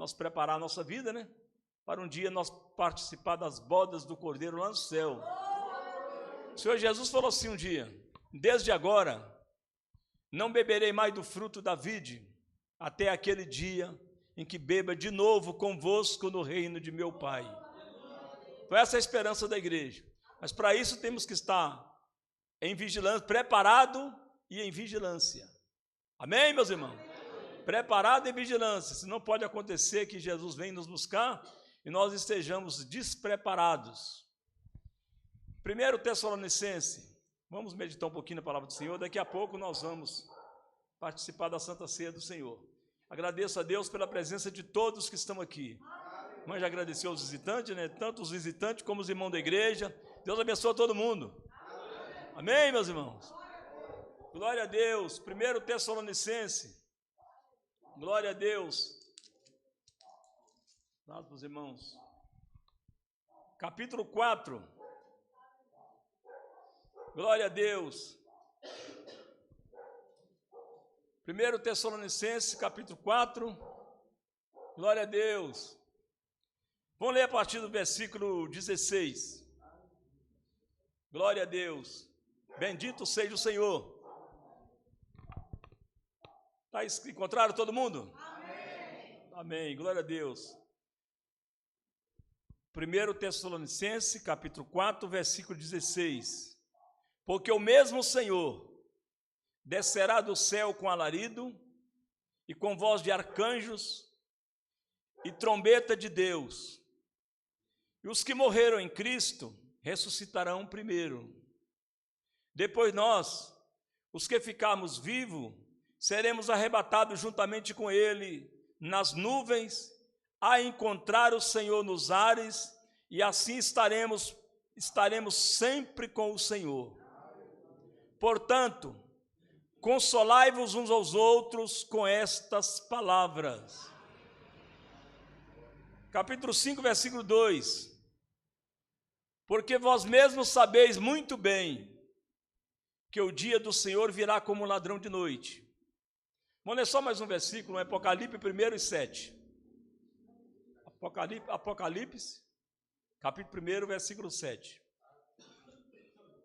nós preparar a nossa vida, né? Para um dia nós participar das bodas do Cordeiro lá no céu. O Senhor Jesus falou assim um dia: desde agora não beberei mais do fruto da vide, até aquele dia em que beba de novo convosco no reino de meu Pai. Foi essa a esperança da igreja. Mas para isso temos que estar em vigilância, preparado e em vigilância. Amém, meus irmãos? Preparado e vigilância. Se não pode acontecer que Jesus venha nos buscar e nós estejamos despreparados. 1 Tessalonicenses, vamos meditar um pouquinho na palavra do Senhor. Daqui a pouco nós vamos participar da Santa Ceia do Senhor. Agradeço a Deus pela presença de todos que estão aqui. Mas já agradeceu aos visitantes, né? Tanto os visitantes como os irmãos da igreja. Deus abençoe todo mundo. Amém, meus irmãos? Glória a Deus. 1 Tessalonicenses. Glória a Deus. Dado para os irmãos. Capítulo 4. Glória a Deus. 1 Tessalonicenses, capítulo 4. Glória a Deus. Vamos ler a partir do versículo 16. Glória a Deus. Bendito seja o Senhor. Encontraram todo mundo? Amém. Amém. Glória a Deus. 1 Tessalonicenses, capítulo 4, versículo 16. Porque o mesmo Senhor descerá do céu com alarido e com voz de arcanjos e trombeta de Deus. E os que morreram em Cristo ressuscitarão primeiro. Depois nós, os que ficarmos vivos, seremos arrebatados juntamente com Ele nas nuvens, a encontrar o Senhor nos ares, e assim estaremos sempre com o Senhor. Portanto, consolai-vos uns aos outros com estas palavras. Capítulo 5, versículo 2. Porque vós mesmos sabeis muito bem que o dia do Senhor virá como um ladrão de noite. Vamos ler só mais um versículo, Apocalipse 1 e 7. Apocalipse, capítulo 1, versículo 7.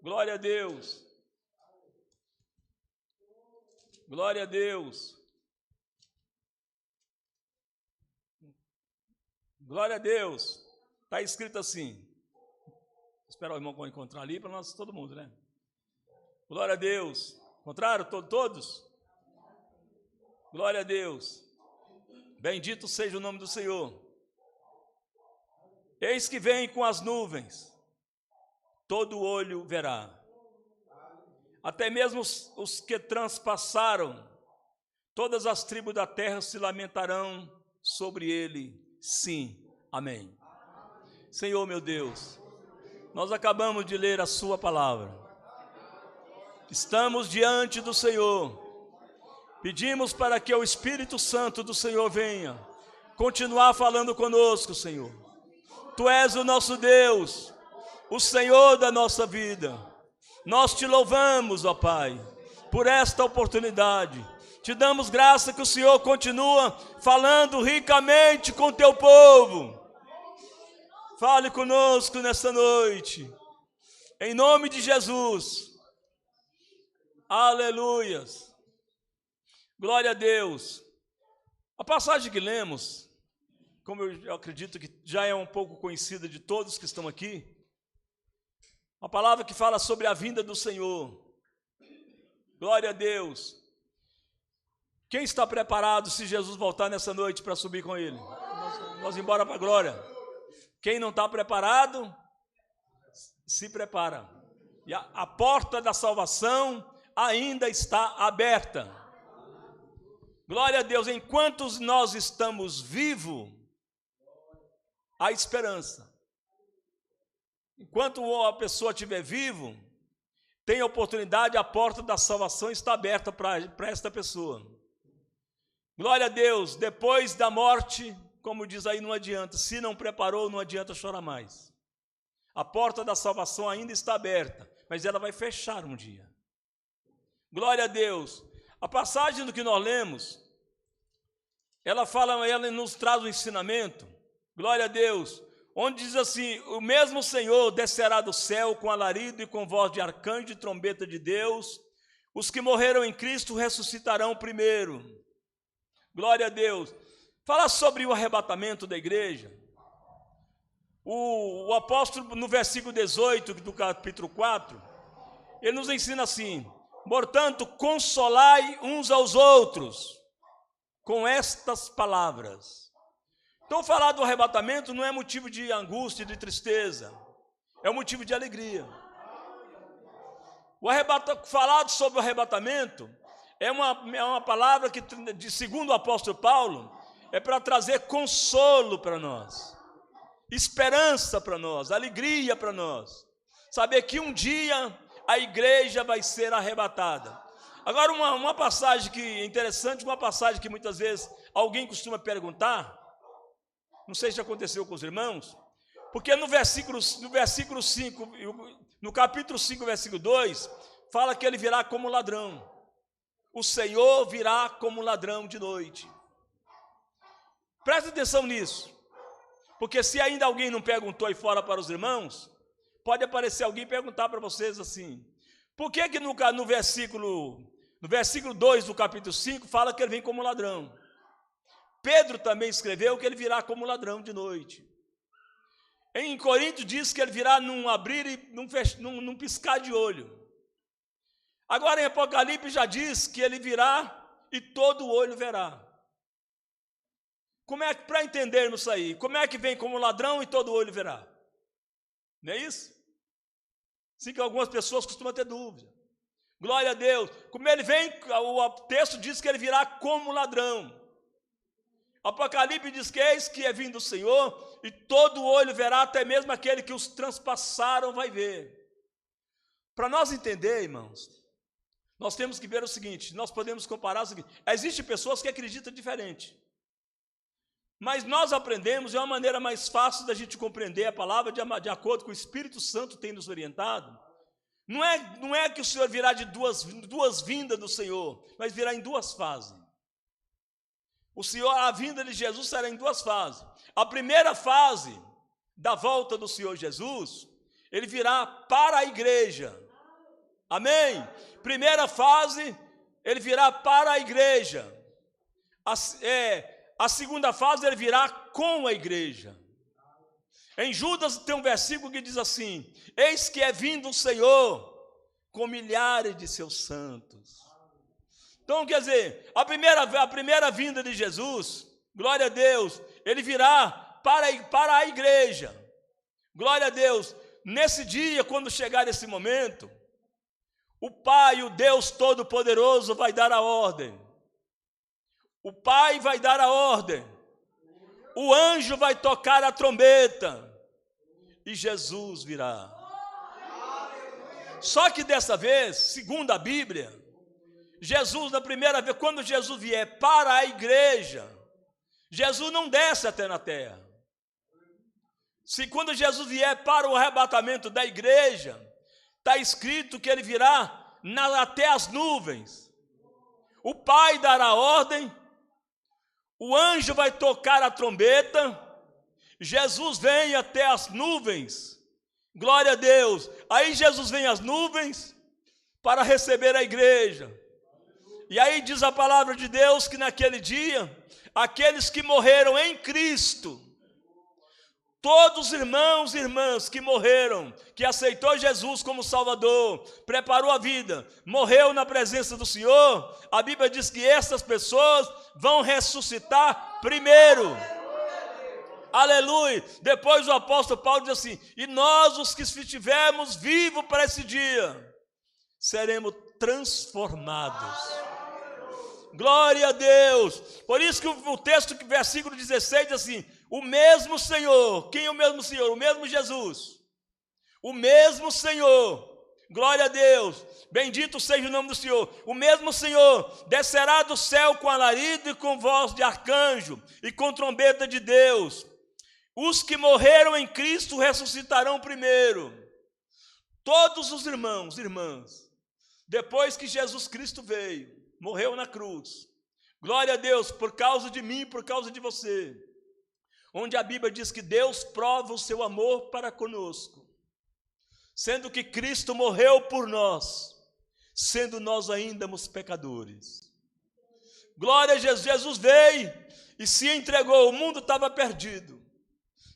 Glória a Deus. Glória a Deus. Glória a Deus. Está escrito assim. Espera o irmão encontrar ali para nós, todo mundo, né? Glória a Deus. Encontraram todos? Glória a Deus. Bendito seja o nome do Senhor. Eis que vem com as nuvens, todo olho verá. Até mesmo os que transpassaram, todas as tribos da terra se lamentarão sobre ele. Sim, amém. Senhor meu Deus, nós acabamos de ler a sua palavra. Estamos diante do Senhor. Pedimos para que o Espírito Santo do Senhor venha continuar falando conosco, Senhor. Tu és o nosso Deus, o Senhor da nossa vida. Nós te louvamos, ó Pai, por esta oportunidade. Te damos graça que o Senhor continua falando ricamente com teu povo. Fale conosco nesta noite, em nome de Jesus. Aleluias. Glória a Deus. A passagem que lemos, como eu acredito que já é um pouco conhecida de todos que estão aqui, uma palavra que fala sobre a vinda do Senhor. Glória a Deus. Quem está preparado se Jesus voltar nessa noite para subir com Ele? Nós embora para a glória. Quem não está preparado, se prepara. E a porta da salvação ainda está aberta. Glória a Deus. Enquanto nós estamos vivos, há esperança. Enquanto a pessoa estiver vivo, tem oportunidade, a porta da salvação está aberta para esta pessoa. Glória a Deus. Depois da morte, como diz aí, não adianta. Se não preparou, não adianta chorar mais. A porta da salvação ainda está aberta, mas ela vai fechar um dia. Glória a Deus. A passagem do que nós lemos ela nos traz um ensinamento, glória a Deus, onde diz assim: o mesmo Senhor descerá do céu com alarido e com voz de arcanjo e trombeta de Deus, os que morreram em Cristo ressuscitarão primeiro. Glória a Deus. Fala sobre o arrebatamento da igreja. O apóstolo, no versículo 18 do capítulo 4, ele nos ensina assim: portanto, consolai uns aos outros com estas palavras. Então, falar do arrebatamento não é motivo de angústia, de tristeza, é um motivo de alegria. Falar sobre o arrebatamento é uma palavra que, segundo o apóstolo Paulo, é para trazer consolo para nós, esperança para nós, alegria para nós, saber que um dia a igreja vai ser arrebatada. Agora, uma passagem que é interessante, uma passagem que muitas vezes alguém costuma perguntar, não sei se aconteceu com os irmãos, porque no versículo 5, no capítulo 5, versículo 2, fala que ele virá como ladrão. O Senhor virá como ladrão de noite. Preste atenção nisso, porque se ainda alguém não perguntou aí fora para os irmãos, pode aparecer alguém e perguntar para vocês assim: por que no versículo 2 do capítulo 5 fala que ele vem como ladrão? Pedro também escreveu que ele virá como ladrão de noite. Em Coríntios diz que ele virá num abrir e num piscar de olho. Agora em Apocalipse já diz que ele virá e todo olho verá. Como é que, para entendermos isso aí, como é que vem como ladrão e todo olho verá? Não é isso? Sim, que algumas pessoas costumam ter dúvida. Glória a Deus. Como ele vem, o texto diz que ele virá como ladrão. Apocalipse diz que eis que é vindo o Senhor e todo olho verá, até mesmo aquele que os transpassaram vai ver. Para nós entender, irmãos, nós temos que ver o seguinte, nós podemos comparar o seguinte: existem pessoas que acreditam diferente, mas nós aprendemos, é uma maneira mais fácil da gente compreender a palavra de acordo com o Espírito Santo tem nos orientado. Não é que o Senhor virá de duas vindas do Senhor, mas virá em duas fases. A vinda de Jesus será em duas fases. A primeira fase da volta do Senhor Jesus, ele virá para a igreja. Amém? Primeira fase, ele virá para a igreja. A segunda fase, ele virá com a igreja. Em Judas tem um versículo que diz assim: eis que é vindo o Senhor com milhares de seus santos. Então, quer dizer, a primeira vinda de Jesus, glória a Deus, ele virá para a igreja. Glória a Deus. Nesse dia, quando chegar esse momento, o Pai, o Deus Todo-Poderoso, vai dar a ordem. O Pai vai dar a ordem. O anjo vai tocar a trombeta. E Jesus virá. Só que dessa vez, segundo a Bíblia, Jesus, na primeira vez, quando Jesus vier para a igreja, Jesus não desce até na terra. Quando Jesus vier para o arrebatamento da igreja, está escrito que ele virá até as nuvens. O Pai dará ordem, o anjo vai tocar a trombeta, Jesus vem até as nuvens, glória a Deus. Aí Jesus vem às nuvens para receber a igreja. E aí diz a palavra de Deus que naquele dia, aqueles que morreram em Cristo, todos os irmãos e irmãs que morreram, que aceitou Jesus como Salvador, preparou a vida, morreu na presença do Senhor, a Bíblia diz que essas pessoas vão ressuscitar primeiro. Aleluia. Depois o apóstolo Paulo diz assim: e nós, os que estivermos vivos para esse dia, seremos transformados. Glória a Deus. Por isso que o texto, versículo 16 diz assim: o mesmo Senhor. Quem é o mesmo Senhor? O mesmo Jesus. O mesmo Senhor. Glória a Deus. Bendito seja o nome do Senhor. O mesmo Senhor descerá do céu com alarido e com voz de arcanjo e com trombeta de Deus. Os que morreram em Cristo ressuscitarão primeiro. Todos os irmãos e irmãs, depois que Jesus Cristo veio, morreu na cruz, Glória a Deus, por causa de mim, por causa de você. Onde a Bíblia diz que Deus prova o seu amor para conosco, sendo que Cristo morreu por nós, sendo nós ainda pecadores. Glória a Jesus, Jesus veio e se entregou, o mundo estava perdido,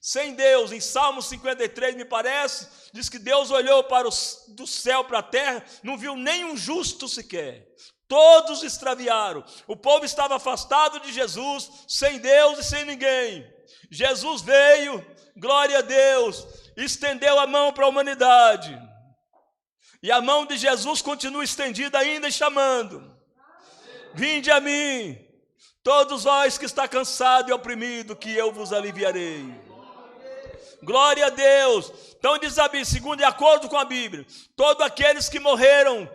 sem Deus. Em Salmo 53, me parece, diz que Deus olhou do céu para a terra, não viu nenhum justo sequer, todos extraviaram, o povo estava afastado de Jesus, sem Deus e sem ninguém. Jesus veio, glória a Deus, estendeu a mão para a humanidade, e a mão de Jesus continua estendida ainda e chamando: vinde a mim, todos vós que está cansado e oprimido, que eu vos aliviarei. Glória a Deus. Então diz a Bíblia, segundo de acordo com a Bíblia, todos aqueles que morreram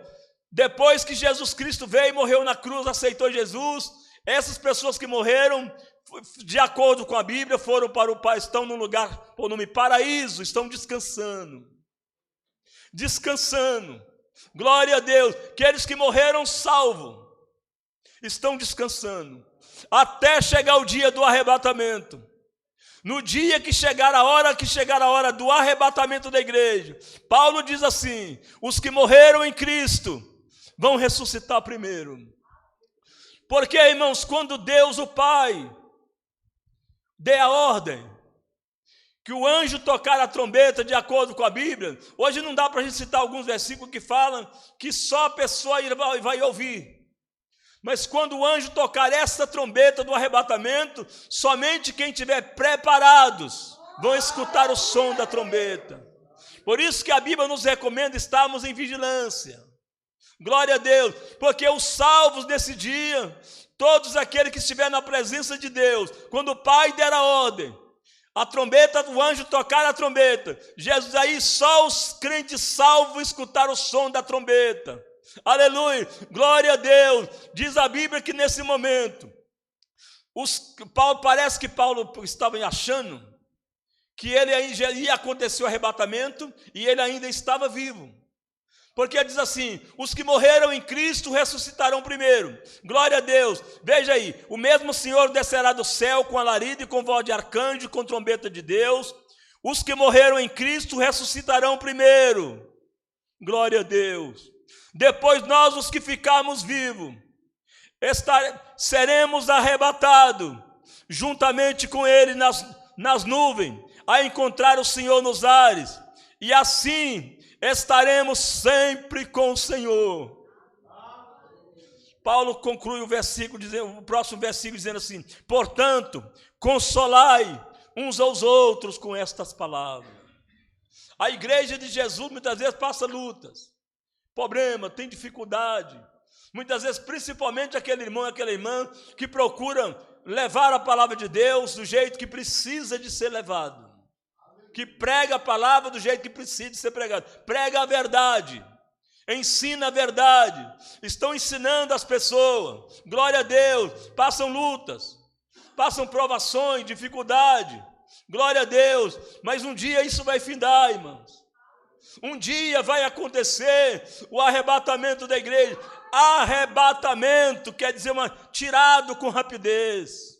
depois que Jesus Cristo veio e morreu na cruz, aceitou Jesus, essas pessoas que morreram, de acordo com a Bíblia, foram para o Pai, estão num lugar, por nome paraíso, estão descansando. Descansando. Glória a Deus. Aqueles que morreram salvos estão descansando até chegar o dia do arrebatamento. No dia que chegar a hora do arrebatamento da igreja, Paulo diz assim: os que morreram em Cristo vão ressuscitar primeiro. Porque, irmãos, quando Deus o Pai dê a ordem que o anjo tocar a trombeta, de acordo com a Bíblia, hoje não dá para a gente citar alguns versículos que falam que só a pessoa vai ouvir. Mas quando o anjo tocar essa trombeta do arrebatamento, somente quem estiver preparados vão escutar o som da trombeta. Por isso que a Bíblia nos recomenda estarmos em vigilância. Glória a Deus, porque os salvos desse dia, todos aqueles que estiverem na presença de Deus, quando o Pai der a ordem, a trombeta do anjo tocar a trombeta, Jesus aí, só os crentes salvos escutaram o som da trombeta. Aleluia, glória a Deus. Diz a Bíblia que nesse momento parece que Paulo estava achando que ele ia acontecer o arrebatamento e ele ainda estava vivo, porque diz assim: os que morreram em Cristo ressuscitarão primeiro. Glória a Deus. Veja aí, o mesmo Senhor descerá do céu com alarido e com voz de arcanjo, com trombeta de Deus. Os que morreram em Cristo ressuscitarão primeiro. Glória a Deus. Depois nós, os que ficarmos vivos, seremos arrebatados juntamente com ele nas nuvens, a encontrar o Senhor nos ares, e assim estaremos sempre com o Senhor. Paulo conclui o próximo versículo dizendo assim: portanto, consolai uns aos outros com estas palavras. A igreja de Jesus muitas vezes passa lutas, problema, tem dificuldade, muitas vezes principalmente aquele irmão, aquela irmã que procuram levar a palavra de Deus do jeito que precisa de ser levado, que prega a palavra do jeito que precisa de ser pregado, prega a verdade, ensina a verdade, estão ensinando as pessoas, glória a Deus, passam lutas, passam provações, dificuldade, glória a Deus, mas um dia isso vai findar, irmãos. Um dia vai acontecer o arrebatamento da igreja. Arrebatamento quer dizer tirado com rapidez.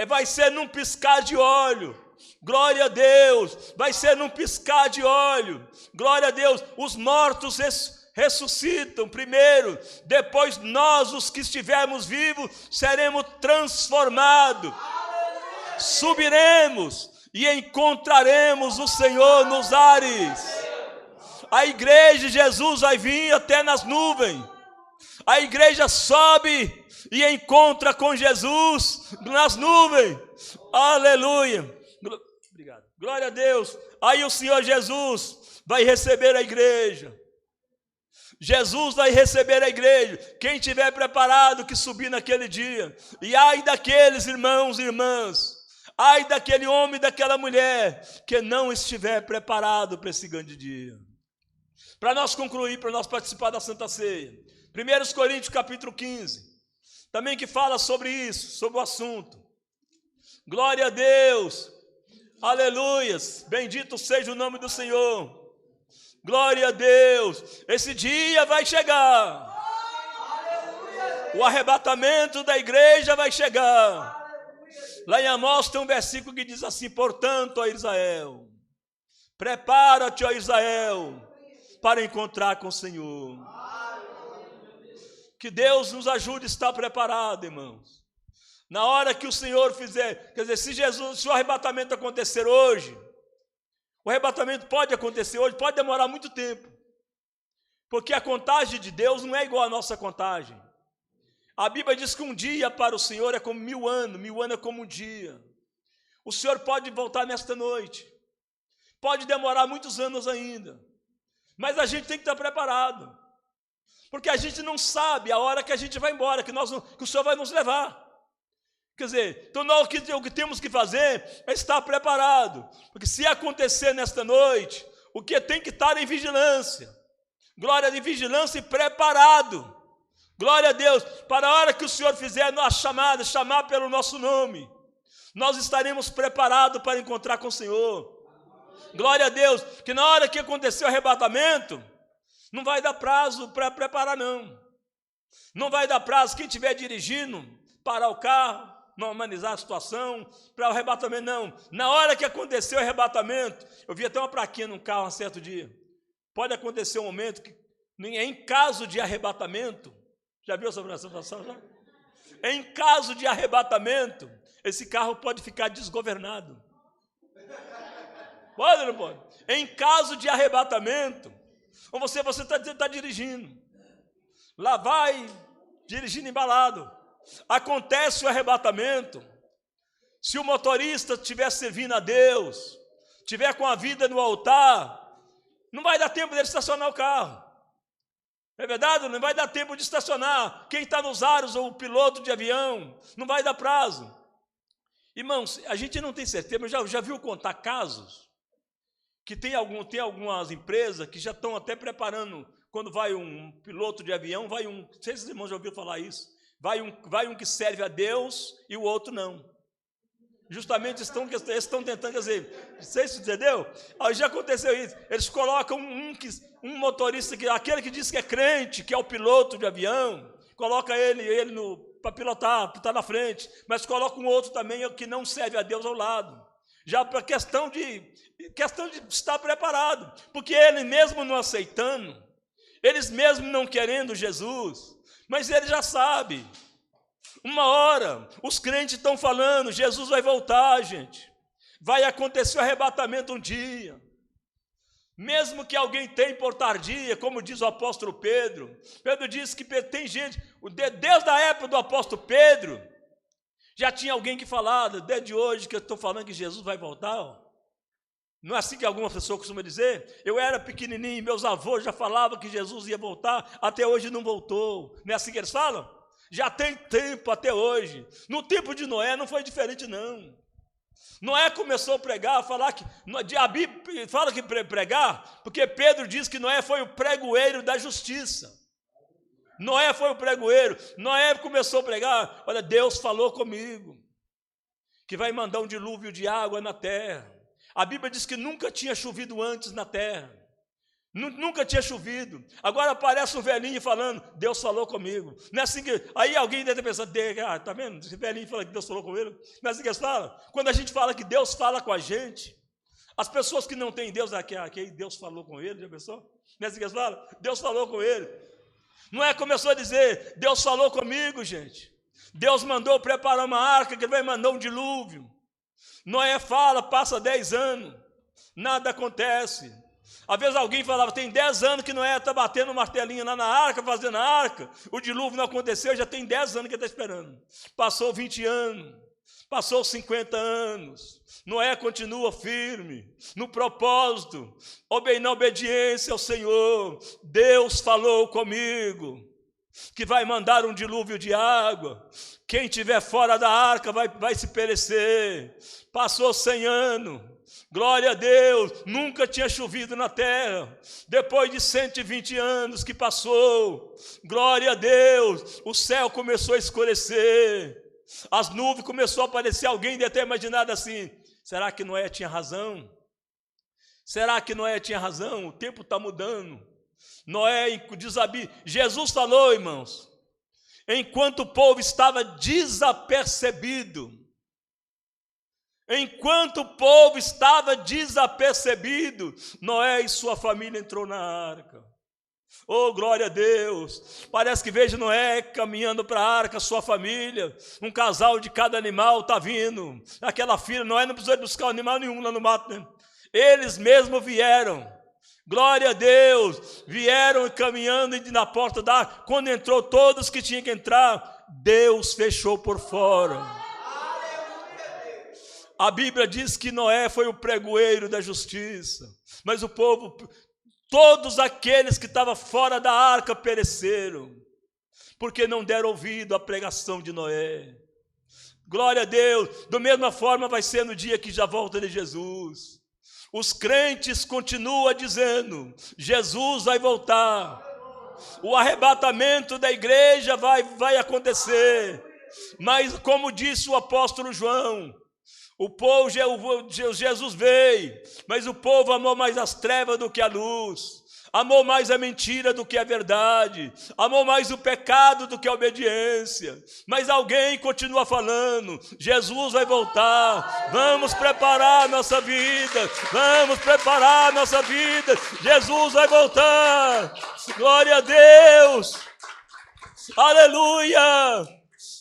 Vai ser num piscar de olho. Glória a Deus. Vai ser num piscar de olho. Glória a Deus. Os mortos ressuscitam primeiro. Depois nós, os que estivermos vivos, seremos transformados. Subiremos e encontraremos o Senhor nos ares. A igreja de Jesus vai vir até nas nuvens. A igreja sobe e encontra com Jesus nas nuvens. Aleluia. Obrigado. Glória a Deus. Aí o Senhor Jesus vai receber a igreja. Jesus vai receber a igreja. Quem estiver preparado que subir naquele dia. E ai daqueles irmãos e irmãs, ai daquele homem e daquela mulher que não estiver preparado para esse grande dia. Para nós concluir, para nós participar da Santa Ceia, 1 Coríntios capítulo 15, também que fala sobre isso, sobre o assunto. Glória a Deus, aleluias, bendito seja o nome do Senhor. Glória a Deus, esse dia vai chegar. O arrebatamento da igreja vai chegar. Lá em Amós tem um versículo que diz assim: portanto, ó Israel, prepara-te, ó Israel, para encontrar com o Senhor. Que Deus nos ajude a estar preparado, irmãos. Na hora que o Senhor fizer, quer dizer, se o arrebatamento acontecer hoje, o arrebatamento pode acontecer hoje, pode demorar muito tempo. Porque a contagem de Deus não é igual à nossa contagem. A Bíblia diz que um dia para o Senhor é como 1000 anos é como um dia. O Senhor pode voltar nesta noite. Pode demorar muitos anos ainda. Mas a gente tem que estar preparado. Porque a gente não sabe a hora que a gente vai embora, que o Senhor vai nos levar. Quer dizer, então nós, o que temos que fazer é estar preparado. Porque se acontecer nesta noite, o que tem que estar em vigilância. Glória de vigilância e preparado. Glória a Deus. Para a hora que o Senhor fizer a chamada, chamar pelo nosso nome, nós estaremos preparados para encontrar com o Senhor. Glória a Deus. Que na hora que acontecer o arrebatamento, não vai dar prazo para preparar, não. Não vai dar prazo. Quem estiver dirigindo, parar o carro, normalizar a situação, para o arrebatamento, não. Na hora que acontecer o arrebatamento, eu vi até uma plaquinha num carro um certo dia. Pode acontecer um momento que, em caso de arrebatamento, já viu essa situação? Já? Em caso de arrebatamento, esse carro pode ficar desgovernado. Pode ou não pode? Em caso de arrebatamento, ou você está dirigindo, lá vai dirigindo embalado, acontece o arrebatamento, se o motorista estiver servindo a Deus, estiver com a vida no altar, não vai dar tempo dele estacionar o carro. É verdade? Não vai dar tempo de estacionar. Quem está nos aros, ou o piloto de avião, não vai dar prazo. Irmãos, a gente não tem certeza, mas já viu contar casos que tem algumas empresas que já estão até preparando, quando vai um piloto de avião, não sei se os irmãos já ouviram falar isso, vai um que serve a Deus e o outro não. Justamente eles estão tentando, quer dizer, não sei se entendeu? Aí já aconteceu isso. Eles colocam um motorista, aquele que diz que é crente, que é o piloto de avião, coloca ele para pilotar, para estar na frente, mas coloca um outro também que não serve a Deus ao lado. Já para questão de estar preparado, porque ele mesmo não aceitando, eles mesmo não querendo Jesus, mas ele já sabe. Uma hora, os crentes estão falando, Jesus vai voltar, gente. Vai acontecer o arrebatamento um dia. Mesmo que alguém tenha por tardia, como diz o apóstolo Pedro. Pedro diz que tem gente, desde a época do apóstolo Pedro, já tinha alguém que falava, desde hoje que eu estou falando que Jesus vai voltar. Ó. Não é assim que alguma pessoa costuma dizer? Eu era pequenininho, meus avós já falavam que Jesus ia voltar, até hoje não voltou. Não é assim que eles falam? Já tem tempo até hoje. No tempo de Noé não foi diferente, não. Noé começou a pregar, a falar que a Bíblia fala que pregar, porque Pedro diz que Noé foi o pregoeiro da justiça. Noé foi o pregoeiro. Noé começou a pregar, olha, Deus falou comigo, que vai mandar um dilúvio de água na terra. A Bíblia diz que nunca tinha chovido antes na terra. Nunca tinha chovido. Agora aparece um velhinho falando, Deus falou comigo. Não é assim que, aí alguém deve ter pensado, tá vendo? Esse velhinho fala que Deus falou com ele. Não é assim que eles falam? Quando a gente fala que Deus fala com a gente, as pessoas que não têm Deus, aqui Deus falou com ele, já pensou? Não é assim que eles falam? Deus falou com ele. Não é, começou a dizer, Deus falou comigo, gente. Deus mandou preparar uma arca, que ele vai mandar um dilúvio. Noé fala, passa 10 anos, nada acontece. Às vezes alguém falava, tem 10 anos que Noé está batendo um martelinho lá na arca, fazendo a arca, o dilúvio não aconteceu, já tem 10 anos que ele está esperando. Passou 20 anos, passou 50 anos, Noé continua firme, no propósito, na obediência ao Senhor. Deus falou comigo, que vai mandar um dilúvio de água, quem estiver fora da arca vai se perecer. Passou 100 anos, glória a Deus, nunca tinha chovido na terra. Depois de 120 anos que passou, glória a Deus, o céu começou a escurecer, as nuvens começou a aparecer. Alguém deve ter imaginado assim, será que Noé tinha razão? Será que Noé tinha razão? O tempo está mudando. Noé, Jesus falou, irmãos, enquanto o povo estava desapercebido, Noé e sua família entrou na arca. Oh, glória a Deus. Parece que vejo Noé caminhando para a arca, sua família, um casal de cada animal está vindo. Aquela filha, Noé não precisou buscar animal nenhum lá no mato, né? Eles mesmos vieram. Glória a Deus. Vieram caminhando na porta da arca. Quando entrou todos que tinham que entrar, Deus fechou por fora. A Bíblia diz que Noé foi o pregoeiro da justiça, mas o povo, todos aqueles que estavam fora da arca pereceram, porque não deram ouvido à pregação de Noé. Glória a Deus. Da mesma forma vai ser no dia que já volta de Jesus. Os crentes continuam dizendo, Jesus vai voltar. O arrebatamento da igreja vai acontecer. Mas como disse o apóstolo João, o povo, Jesus veio, mas o povo amou mais as trevas do que a luz, amou mais a mentira do que a verdade, amou mais o pecado do que a obediência. Mas alguém continua falando, Jesus vai voltar, vamos preparar nossa vida, Jesus vai voltar, glória a Deus, aleluia.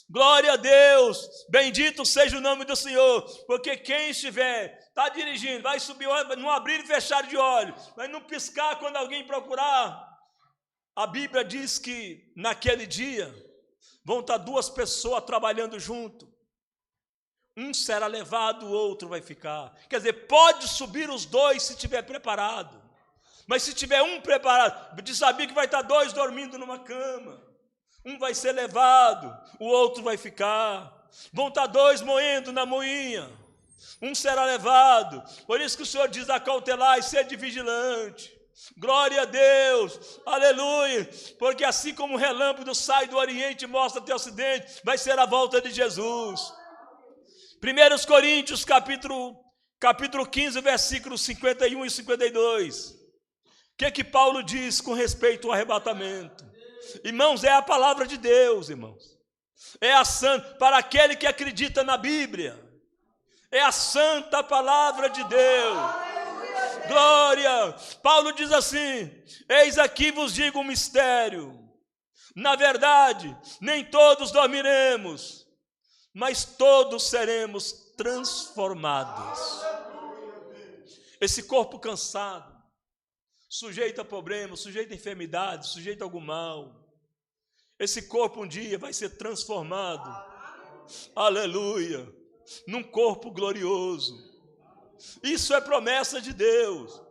Glória a Deus, bendito seja o nome do Senhor, porque quem está dirigindo, vai subir, não abrir e fechar de olho, vai não piscar quando alguém procurar. A Bíblia diz que naquele dia vão estar duas pessoas trabalhando junto, um será levado, o outro vai ficar. Quer dizer, pode subir os dois se estiver preparado, mas se tiver um preparado, de saber que vai estar dois dormindo numa cama, um vai ser levado, o outro vai ficar. Vão estar dois moendo na moinha, um será levado. Por isso que o Senhor diz, acautelai, sede vigilante. Glória a Deus, aleluia. Porque assim como o relâmpago sai do oriente e mostra até o ocidente, vai ser a volta de Jesus. 1 Coríntios capítulo 15, versículos 51 e 52. O que Paulo diz com respeito ao arrebatamento? Irmãos, é a palavra de Deus, irmãos. É a santa, para aquele que acredita na Bíblia, é a santa palavra de Deus. Glória. Paulo diz assim: eis aqui vos digo um mistério. Na verdade, nem todos dormiremos, mas todos seremos transformados. Esse corpo cansado, sujeito a problemas, sujeito a enfermidades, sujeito a algum mal, esse corpo um dia vai ser transformado, aleluia, num corpo glorioso. Isso é promessa de Deus.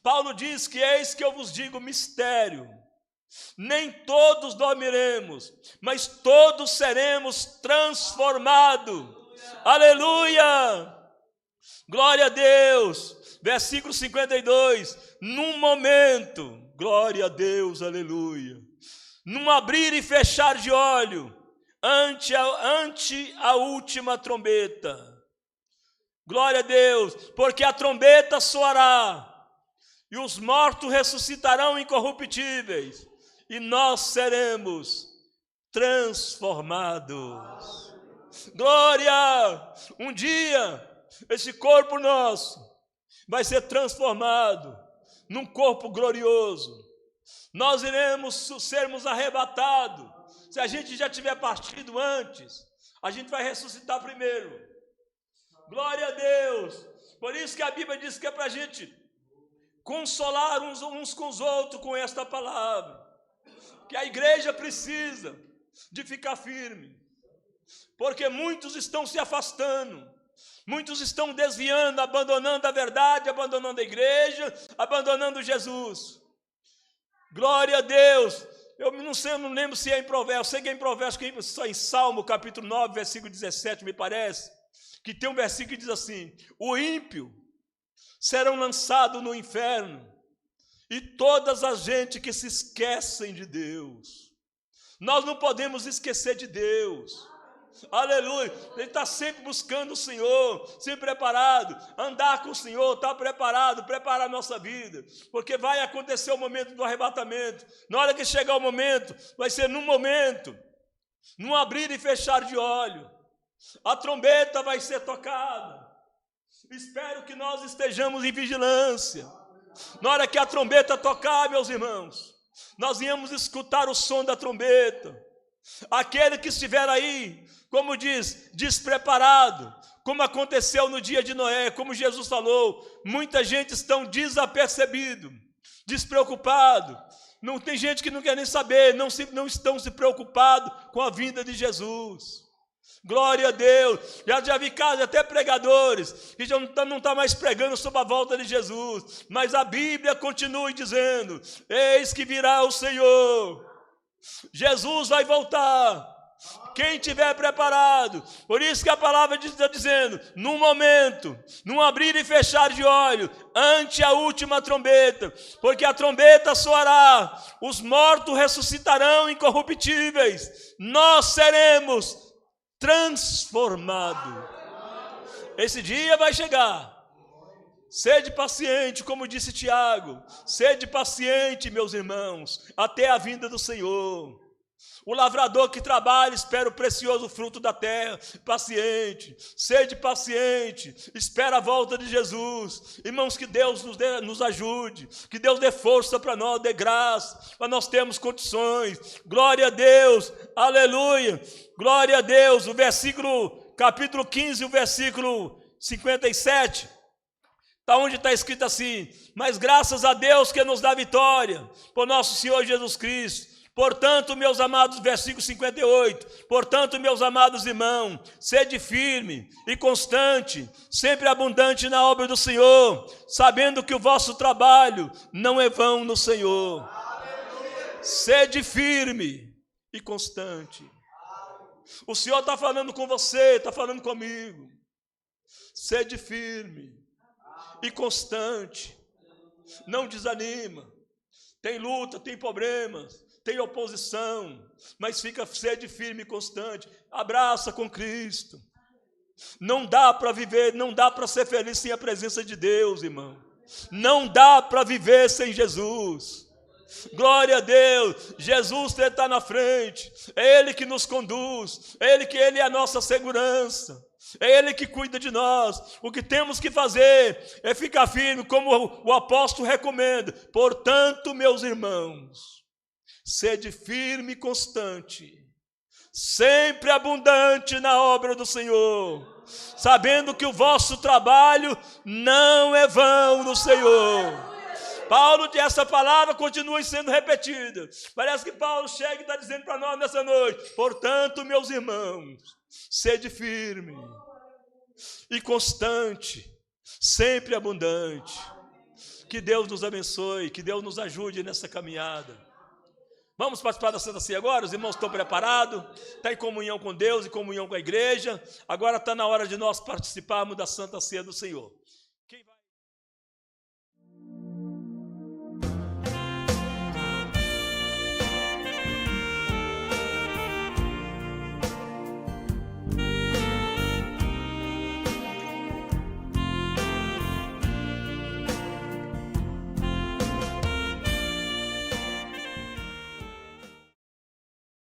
Paulo diz que eis que eu vos digo mistério, nem todos dormiremos, mas todos seremos transformados, aleluia, glória a Deus. Versículo 52, num momento, glória a Deus, aleluia, num abrir e fechar de olho, ante a última trombeta, glória a Deus, porque a trombeta soará, e os mortos ressuscitarão incorruptíveis, e nós seremos transformados. Glória! Um dia, esse corpo nosso vai ser transformado num corpo glorioso. Nós iremos sermos arrebatados. Se a gente já tiver partido antes, a gente vai ressuscitar primeiro. Glória a Deus. Por isso que a Bíblia diz que é para a gente consolar uns com os outros com esta palavra, que a igreja precisa de ficar firme, porque muitos estão se afastando, muitos estão desviando, abandonando a verdade, abandonando a igreja, abandonando Jesus. Glória a Deus. Eu não lembro se é em Provérbios, sei que é em Provérbios, só em Salmo capítulo 9, versículo 17, me parece, que tem um versículo que diz assim: o ímpio serão lançados no inferno, e todas as gente que se esquecem de Deus. Nós não podemos esquecer de Deus. Aleluia, ele está sempre buscando o Senhor, sempre preparado, andar com o Senhor, está preparado, preparar a nossa vida, porque vai acontecer o momento do arrebatamento. Na hora que chegar o momento, vai ser num momento num abrir e fechar de olho, a trombeta vai ser tocada. Espero que nós estejamos em vigilância. Na hora que a trombeta tocar, meus irmãos, nós íamos escutar o som da trombeta. Aquele que estiver aí, como diz, despreparado, como aconteceu no dia de Noé, como Jesus falou, muita gente estão desapercebido, despreocupado. Não tem gente que não quer nem saber, não estão se preocupados com a vinda de Jesus. Glória a Deus. Já vi casos, até pregadores, que já não está mais pregando sobre a volta de Jesus, mas a Bíblia continua dizendo: eis que virá o Senhor, Jesus vai voltar. Quem estiver preparado, por isso que a palavra está dizendo, num momento, num abrir e fechar de olho, ante a última trombeta, porque a trombeta soará, os mortos ressuscitarão incorruptíveis, nós seremos transformados. Esse dia vai chegar. Sede paciente, como disse Tiago, sede paciente, meus irmãos, até a vinda do Senhor. O lavrador que trabalha espera o precioso fruto da terra, paciente, sede paciente, espera a volta de Jesus. Irmãos, que Deus nos ajude, que Deus dê força para nós, dê graça, para nós termos condições. Glória a Deus, aleluia, glória a Deus. O capítulo 15, o versículo 57, onde está escrito assim: mas graças a Deus que nos dá vitória, por nosso Senhor Jesus Cristo. Portanto, meus amados, versículo 58, portanto, meus amados irmãos, sede firme e constante, sempre abundante na obra do Senhor, sabendo que o vosso trabalho não é vão no Senhor. Aleluia. Sede firme e constante. O Senhor está falando com você, está falando comigo. Sede firme e constante. Não desanima. Tem luta, tem problemas, tem oposição, mas fica sede firme e constante, abraça com Cristo. Não dá para viver, não dá para ser feliz sem a presença de Deus, irmão. Não dá para viver sem Jesus. Glória a Deus, Jesus está na frente, é Ele que nos conduz, Ele é a nossa segurança, é Ele que cuida de nós. O que temos que fazer é ficar firme, como o apóstolo recomenda. Portanto, meus irmãos, sede firme e constante, sempre abundante na obra do Senhor, sabendo que o vosso trabalho não é vão no Senhor. Paulo, essa palavra continua sendo repetida. Parece que Paulo chega e está dizendo para nós nessa noite: portanto, meus irmãos, sede firme e constante, sempre abundante. Que Deus nos abençoe, que Deus nos ajude nessa caminhada. Vamos participar da Santa Ceia agora? Os irmãos estão preparados? Está em comunhão com Deus e comunhão com a igreja? Agora está na hora de nós participarmos da Santa Ceia do Senhor.